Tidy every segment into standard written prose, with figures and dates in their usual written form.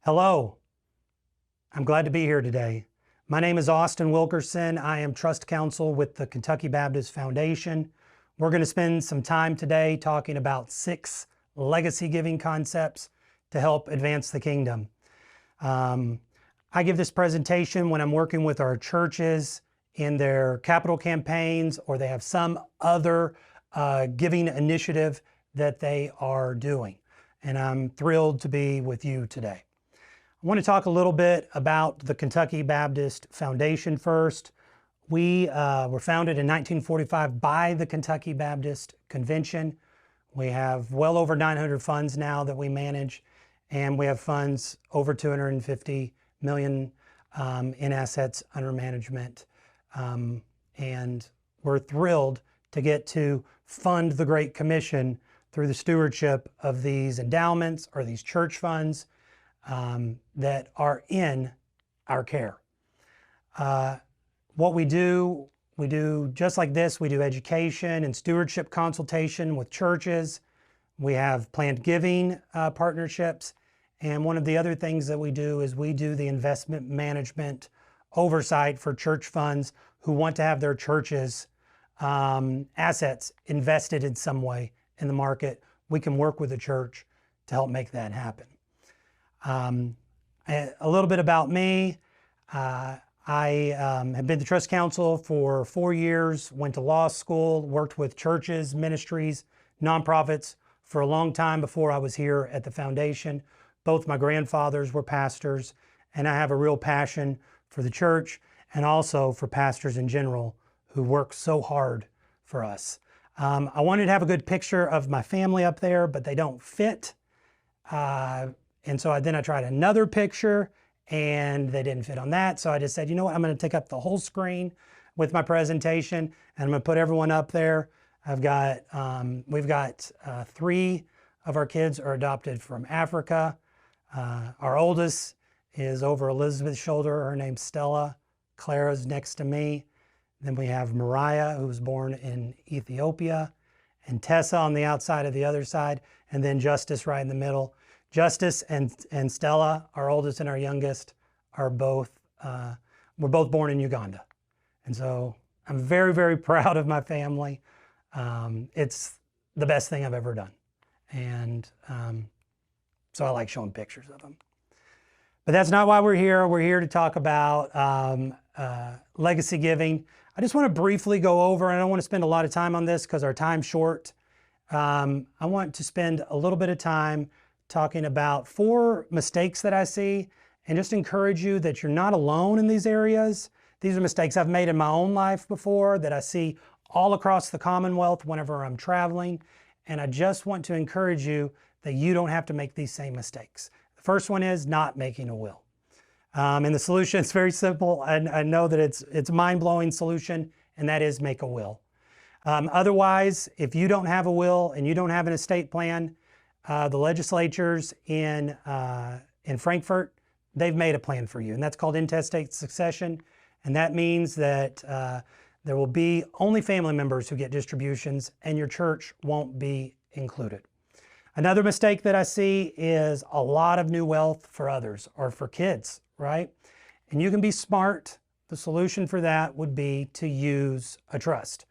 Hello, I'm glad to be here today. My name is Austin Wilkerson. I am Trust Counsel with the Kentucky Baptist Foundation. We're going to spend some time today talking about 6 legacy giving concepts to help advance the kingdom. I give this presentation when I'm working with our churches in their capital campaigns, or they have some other giving initiative that they are doing. And I'm thrilled to be with you today. I want to talk a little bit about the Kentucky Baptist Foundation first. We were founded in 1945 by the Kentucky Baptist Convention. We have well over 900 funds now that we manage, and we have funds over $250 million in assets under management. And we're thrilled to get to fund the Great Commission through the stewardship of these endowments or these church funds that are in our care. What we do just like this. We do education and stewardship consultation with churches. We have planned giving partnerships. And one of the other things that we do is we do the investment management oversight for church funds who want to have their churches assets invested in some way in the market. We can work with the church to help make that happen. A little bit about me. I have been the trust counsel for 4 years, went to law school, worked with churches, ministries, nonprofits for a long time before I was here at the foundation. Both my grandfathers were pastors, and I have a real passion for the church and also for pastors in general who work so hard for us. I wanted to have a good picture of my family up there, but they don't fit. And so I tried another picture and they didn't fit on that. So I just said, you know what, I'm going to take up the whole screen with my presentation and I'm going to put everyone up there. We've got 3 of our kids are adopted from Africa. Our oldest is over Elizabeth's shoulder. Her name's Stella. Clara's next to me. Then we have Mariah, who was born in Ethiopia, and Tessa on the outside of the other side, and then Justice right in the middle. Justice and Stella, our oldest and our youngest, are both, were both born in Uganda. And so I'm very, very proud of my family. It's the best thing I've ever done. And so I like showing pictures of them. But that's not why we're here. We're here to talk about legacy giving. I just want to briefly go over, and I don't want to spend a lot of time on this because our time's short. I want to spend a little bit of time talking about 4 mistakes that I see and just encourage you that you're not alone in these areas. These are mistakes I've made in my own life before that I see all across the Commonwealth whenever I'm traveling. And I just want to encourage you that you don't have to make these same mistakes. The first one is not making a will. And the solution is very simple. I know that it's a mind-blowing solution, and that is make a will. Otherwise, if you don't have a will and you don't have an estate plan, the legislatures in Frankfurt, they've made a plan for you, and that's called intestate succession. And that means that there will be only family members who get distributions, and your church won't be included. Another mistake that I see is a lot of new wealth for others or for kids, right? And you can be smart. The solution for that would be to use a trust.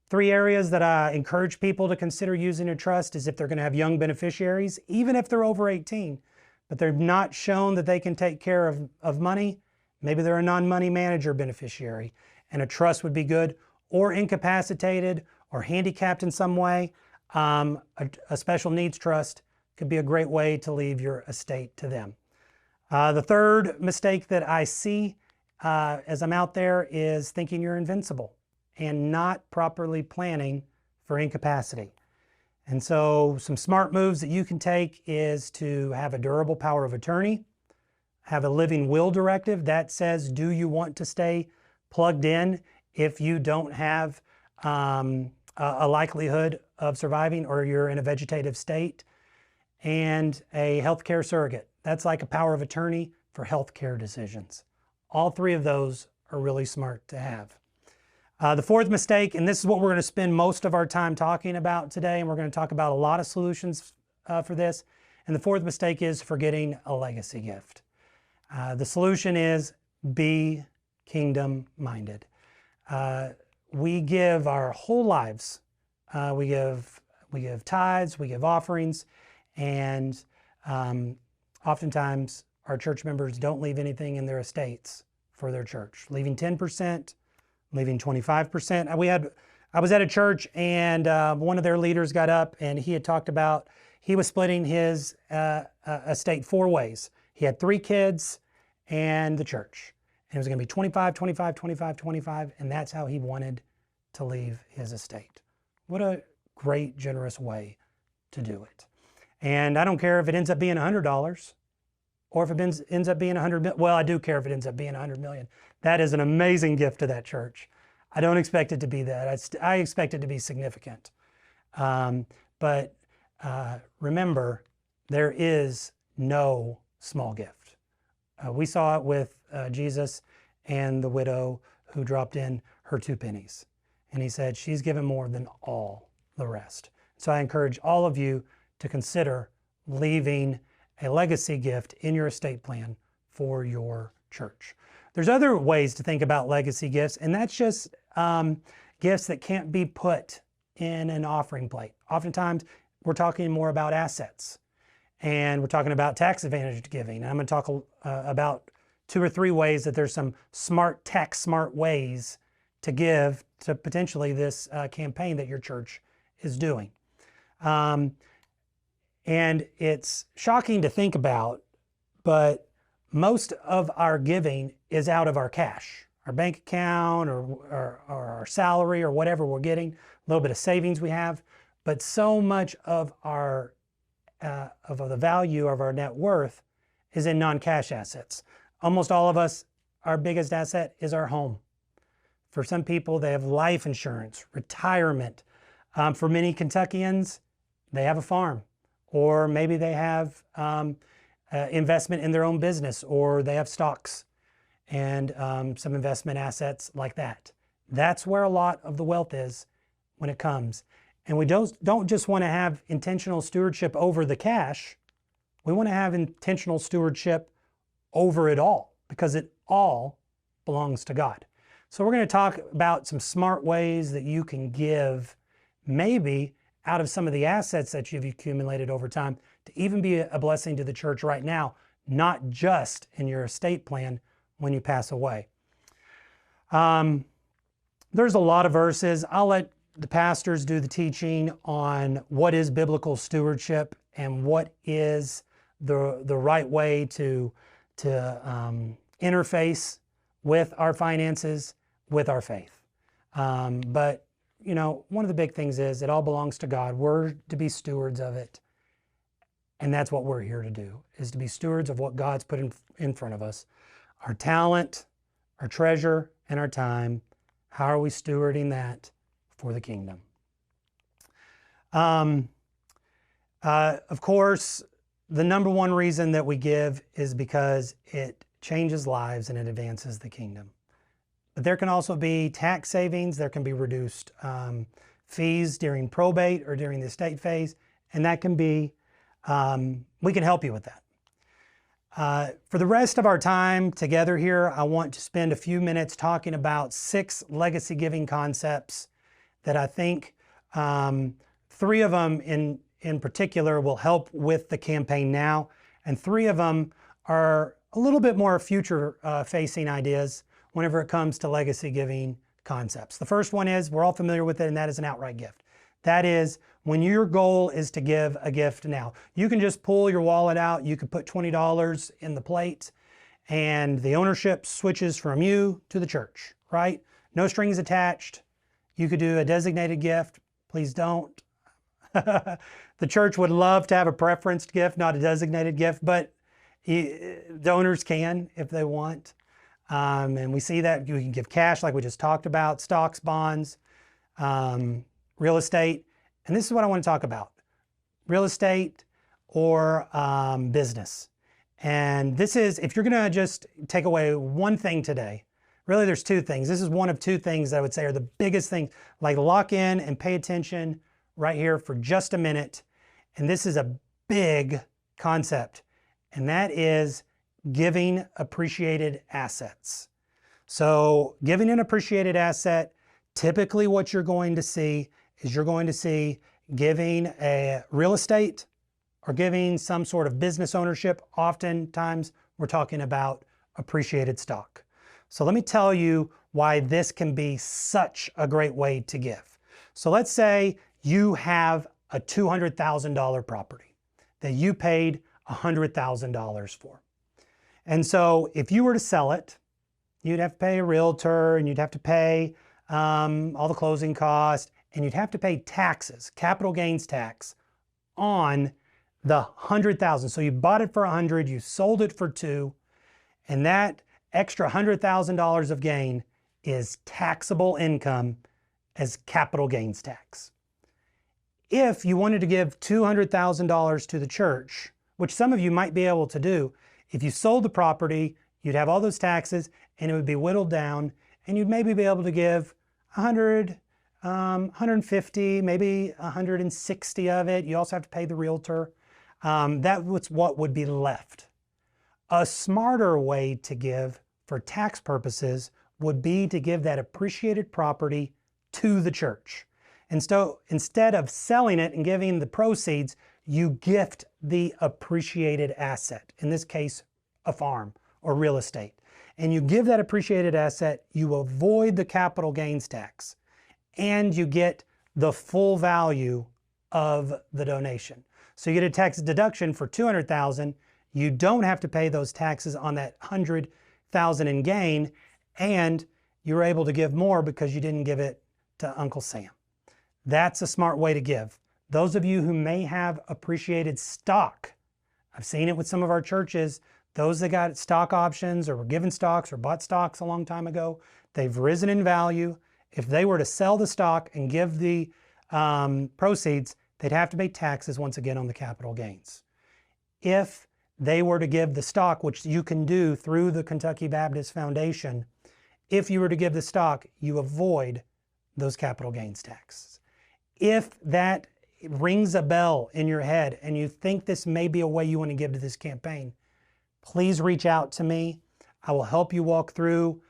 3 areas that I encourage people to consider using a trust is if they're going to have young beneficiaries, even if they're over 18, but they're not shown that they can take care of money. Maybe they're a non-money manager beneficiary, and a trust would be good, or incapacitated or handicapped in some way. A special needs trust could be a great way to leave your estate to them. The third mistake that I see as I'm out there is thinking you're invincible and not properly planning for incapacity. And so some smart moves that you can take is to have a durable power of attorney, have a living will directive that says, do you want to stay plugged in if you don't have a likelihood of surviving or you're in a vegetative state, and a healthcare surrogate. That's like a power of attorney for healthcare decisions. All 3 of those are really smart to have. The 4th mistake, and this is what we're going to spend most of our time talking about today, and we're going to talk about a lot of solutions for this, And the fourth mistake is forgetting a legacy gift. The solution is be kingdom minded. We give our whole lives. We give tithes, we give offerings, and oftentimes our church members don't leave anything in their estates for their church, leaving 10%, leaving 25%. I was at a church, and one of their leaders got up and he had talked about he was splitting his estate 4 ways. He had 3 kids and the church. And it was going to be 25, 25, 25, 25, and that's how he wanted to leave his estate. What a great, generous way to do it. And I don't care if it ends up being $100 or if it ends up being 100 million. Well, I do care if it ends up being 100 million. That is an amazing gift to that church. I don't expect it to be that. I expect it to be significant. But remember, there is no small gift. We saw it with Jesus and the widow who dropped in her 2 pennies. And he said, she's given more than all the rest. So I encourage all of you to consider leaving a legacy gift in your estate plan for your church. There's other ways to think about legacy gifts, and that's just gifts that can't be put in an offering plate. Oftentimes, we're talking more about assets, and we're talking about tax advantaged giving. And I'm going to talk about 2 or 3 ways that there's some smart ways to give to potentially this campaign that your church is doing. And it's shocking to think about, but most of our giving is out of our cash, our bank account or our salary or whatever we're getting, a little bit of savings we have. But so much of our of the value of our net worth is in non-cash assets. Almost all of us, our biggest asset is our home. For some people, they have life insurance, retirement. For many Kentuckians, they have a farm, or maybe they have investment in their own business, or they have stocks and some investment assets like that. That's where a lot of the wealth is when it comes. And we don't just want to have intentional stewardship over the cash. We want to have intentional stewardship over it all, because it all belongs to God. So we're going to talk about some smart ways that you can give, maybe out of some of the assets that you've accumulated over time, to even be a blessing to the church right now, not just in your estate plan when you pass away. There's a lot of verses. I'll let the pastors do the teaching on what is biblical stewardship and what is the right way to interface with our finances, with our faith. But you know, one of the big things is it all belongs to God. We're to be stewards of it. And that's what we're here to do, is to be stewards of what God's put in front of us. Our talent, our treasure, and our time. How are we stewarding that for the kingdom? Of course, the number one reason that we give is because it changes lives and it advances the kingdom. But there can also be tax savings. There can be reduced fees during probate or during the estate phase. And that can be, we can help you with that. For the rest of our time together here, I want to spend a few minutes talking about 6 legacy giving concepts that I think 3 of them in particular will help with the campaign now. And 3 of them are a little bit more future facing ideas whenever it comes to legacy giving concepts. The first one is, we're all familiar with it, and that is an outright gift. That is when your goal is to give a gift now. You can just pull your wallet out, you could put $20 in the plate, and the ownership switches from you to the church, right? No strings attached. You could do a designated gift. Please don't. The church would love to have a preferenced gift, not a designated gift, but donors can if they want. And we see that you can give cash like we just talked about, stocks, bonds, real estate. And this is what I want to talk about: real estate or business. And this is, if you're going to just take away one thing today, really there's 2 things. This is one of 2 things that I would say are the biggest things. Like, lock in and pay attention right here for just a minute. And this is a big concept, and that is giving appreciated assets. So giving an appreciated asset, typically what you're going to see is giving a real estate or giving some sort of business ownership. Oftentimes we're talking about appreciated stock. So let me tell you why this can be such a great way to give. So let's say you have a $200,000 property that you paid $100,000 for. And so if you were to sell it, you'd have to pay a realtor and you'd have to pay all the closing costs, and you'd have to pay taxes, capital gains tax on the $100,000. So you bought it for $100, you sold it for $2, and that extra $100,000 of gain is taxable income as capital gains tax. If you wanted to give $200,000 to the church, which some of you might be able to do, if you sold the property, you'd have all those taxes and it would be whittled down, and you'd maybe be able to give 100, 150, maybe 160 of it. You also have to pay the realtor. That was what would be left. A smarter way to give for tax purposes would be to give that appreciated property to the church. And so instead of selling it and giving the proceeds, you gift the appreciated asset, in this case, a farm or real estate. And you give that appreciated asset, you avoid the capital gains tax, and you get the full value of the donation. So you get a tax deduction for $200,000. You don't have to pay those taxes on that $100,000 in gain, and you're able to give more because you didn't give it to Uncle Sam. That's a smart way to give. Those of you who may have appreciated stock, I've seen it with some of our churches, those that got stock options or were given stocks or bought stocks a long time ago, they've risen in value. If they were to sell the stock and give the proceeds, they'd have to pay taxes once again on the capital gains. If they were to give the stock, which you can do through the Kentucky Baptist Foundation, if you were to give the stock, you avoid those capital gains taxes. If that rings a bell in your head and you think this may be a way you want to give to this campaign, please reach out to me. I will help you walk through.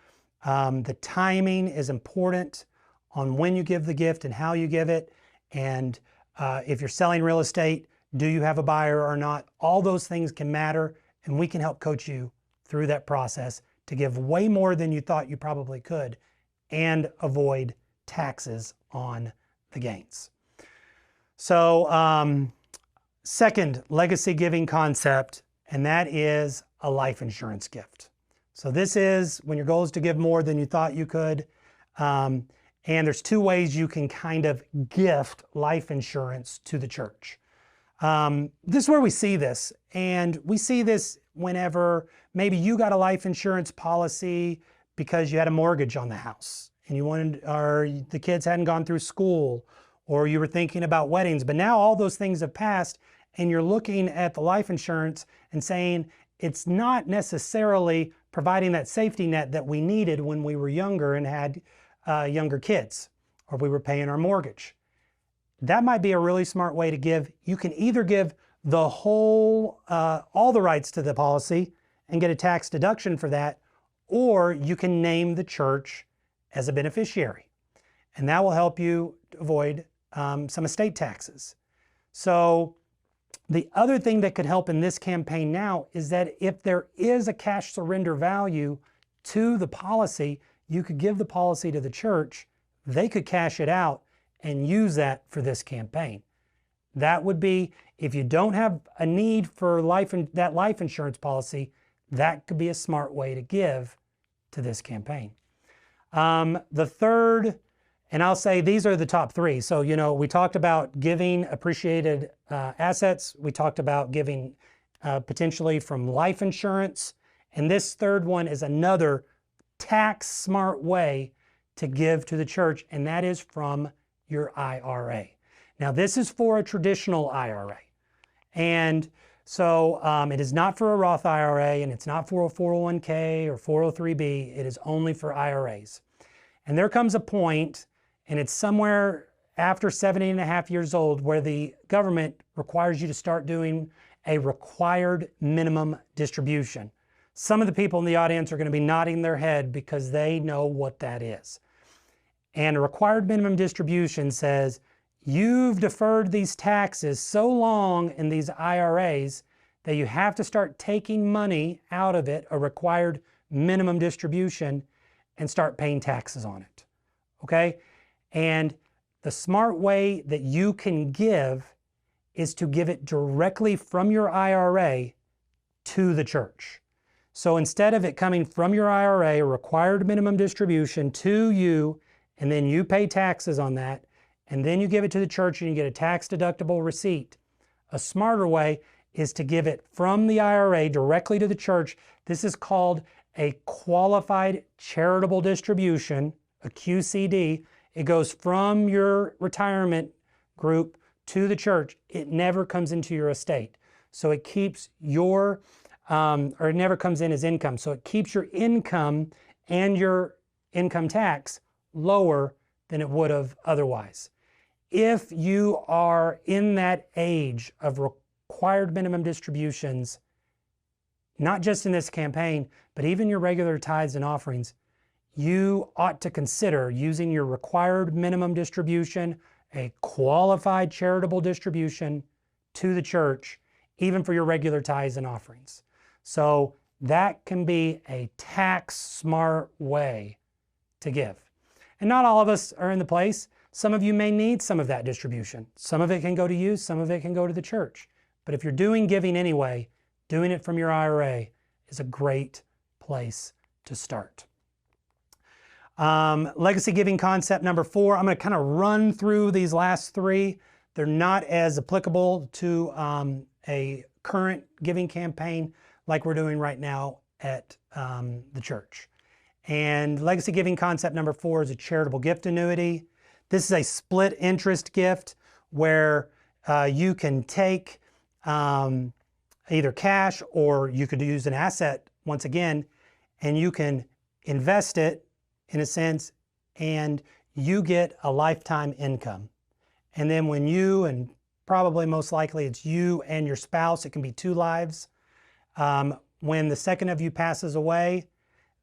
The timing is important on when you give the gift and how you give it. And if you're selling real estate, do you have a buyer or not? All those things can matter, and we can help coach you through that process to give way more than you thought you probably could and avoid taxes on the gains. So second legacy giving concept, and that is a life insurance gift. So this is when your goal is to give more than you thought you could. And there's two ways you can kind of gift life insurance to the church. This is where we see this. And we see this whenever maybe you got a life insurance policy because you had a mortgage on the house and you wanted, or the kids hadn't gone through school, or you were thinking about weddings, but now all those things have passed and you're looking at the life insurance and saying it's not necessarily providing that safety net that we needed when we were younger and had younger kids, or we were paying our mortgage. That might be a really smart way to give. You can either give the whole, all the rights to the policy and get a tax deduction for that, or you can name the church as a beneficiary. And that will help you avoid some estate taxes. So the other thing that could help in this campaign now is that if there is a cash surrender value to the policy, you could give the policy to the church, they could cash it out and use that for this campaign. That would be, if you don't have a need for that life insurance policy, that could be a smart way to give to this campaign. The third, and I'll say these are the top three. So, you know, we talked about giving appreciated assets. We talked about giving potentially from life insurance. And this third one is another tax smart way to give to the church, and that is from your IRA. Now, this is for a traditional IRA. And so it is not for a Roth IRA, and it's not for a 401k or 403b. It is only for IRAs. And there comes a point, and it's somewhere after 70 and a half years old, where the government requires you to start doing a required minimum distribution. Some of the people in the audience are going to be nodding their head because they know what that is. And a required minimum distribution says, you've deferred these taxes so long in these IRAs that you have to start taking money out of it, a required minimum distribution, and start paying taxes on it. Okay? And the smart way that you can give is to give it directly from your IRA to the church. So instead of it coming from your IRA, a required minimum distribution to you, and then you pay taxes on that, and then you give it to the church and you get a tax-deductible receipt, a smarter way is to give it from the IRA directly to the church. This is called a qualified charitable distribution, a QCD. It goes from your retirement group to the church. It never comes into your estate. So it keeps your, or it never comes in as income. So it keeps your income and your income tax lower than it would have otherwise. If you are in that age of required minimum distributions, not just in this campaign, but even your regular tithes and offerings, you ought to consider using your required minimum distribution, a qualified charitable distribution to the church, even for your regular tithes and offerings. So that can be a tax smart way to give. And not all of us are in the place. Some of you may need some of that distribution. Some of it can go to you, some of it can go to the church. But if you're doing giving anyway, doing it from your IRA is a great place to start. Legacy giving concept number 4. I'm going to kind of run through these last 3. They're not as applicable to a current giving campaign like we're doing right now at the church. And legacy giving concept number 4 is a charitable gift annuity. This is a split interest gift where you can take either cash or you could use an asset once again, and you can invest it in a sense, and you get a lifetime income. And then when you, and probably most likely it's you and your spouse, it can be 2 lives. When the second of you passes away,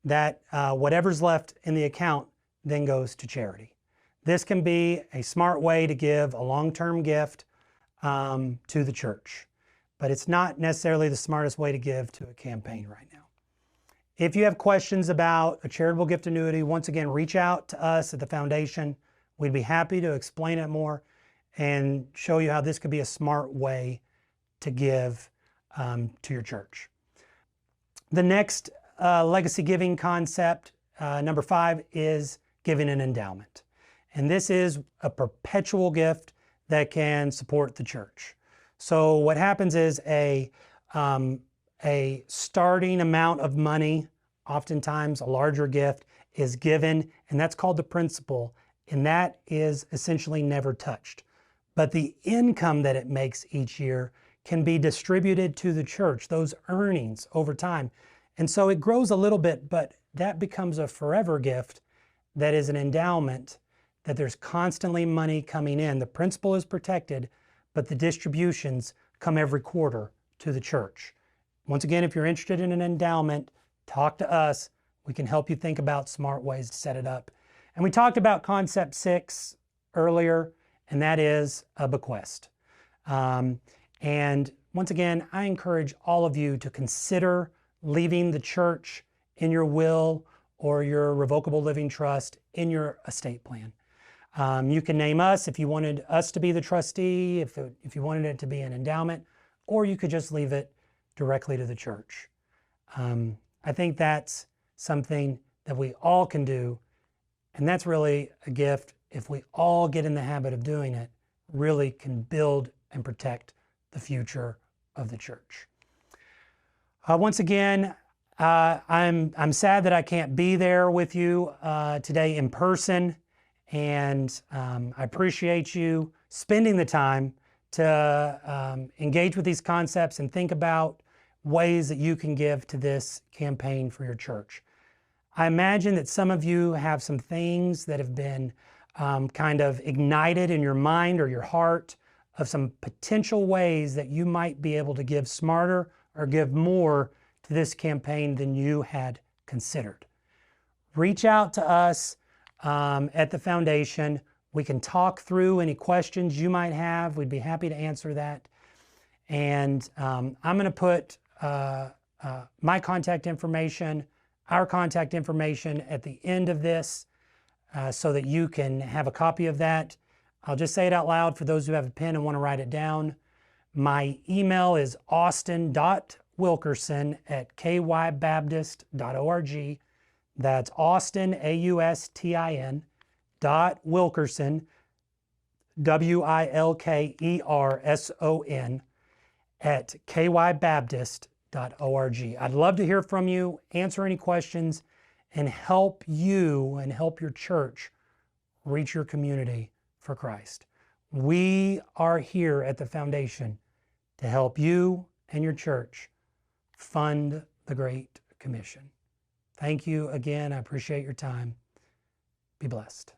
that whatever's left in the account then goes to charity. This can be a smart way to give a long-term gift to the church, but it's not necessarily the smartest way to give to a campaign right now. If you have questions about a charitable gift annuity, once again, reach out to us at the foundation. We'd be happy to explain it more and show you how this could be a smart way to give to your church. The next legacy giving concept, number 5, is giving an endowment. And this is a perpetual gift that can support the church. So what happens is a starting amount of money, oftentimes a larger gift, is given, and that's called the principal, and that is essentially never touched. But the income that it makes each year can be distributed to the church, those earnings over time. And so it grows a little bit, but that becomes a forever gift that is an endowment, that there's constantly money coming in. The principal is protected, but the distributions come every quarter to the church. Once again, if you're interested in an endowment, talk to us. We can help you think about smart ways to set it up. And we talked about concept 6 earlier, and that is a bequest. And once again, I encourage all of you to consider leaving the church in your will or your revocable living trust in your estate plan. You can name us if you wanted us to be the trustee, if you wanted it to be an endowment, or you could just leave it directly to the church. I think that's something that we all can do, and that's really a gift. If we all get in the habit of doing it, really can build and protect the future of the church. Once again, I'm sad that I can't be there with you today in person, and I appreciate you spending the time to engage with these concepts and think about ways that you can give to this campaign for your church. I imagine that some of you have some things that have been kind of ignited in your mind or your heart of some potential ways that you might be able to give smarter or give more to this campaign than you had considered. Reach out to us at the foundation. We can talk through any questions you might have. We'd be happy to answer that. And I'm going to put my contact information, our contact information at the end of this so that you can have a copy of that. I'll just say it out loud for those who have a pen and want to write it down. My email is austin.wilkerson@kybaptist.org. That's Austin, AUSTIN, .Wilkerson, WILKERSON, @kybaptist.org. I'd love to hear from you, answer any questions, and help you and help your church reach your community for Christ. We are here at the foundation to help you and your church fund the Great Commission. Thank you again. I appreciate your time. Be blessed.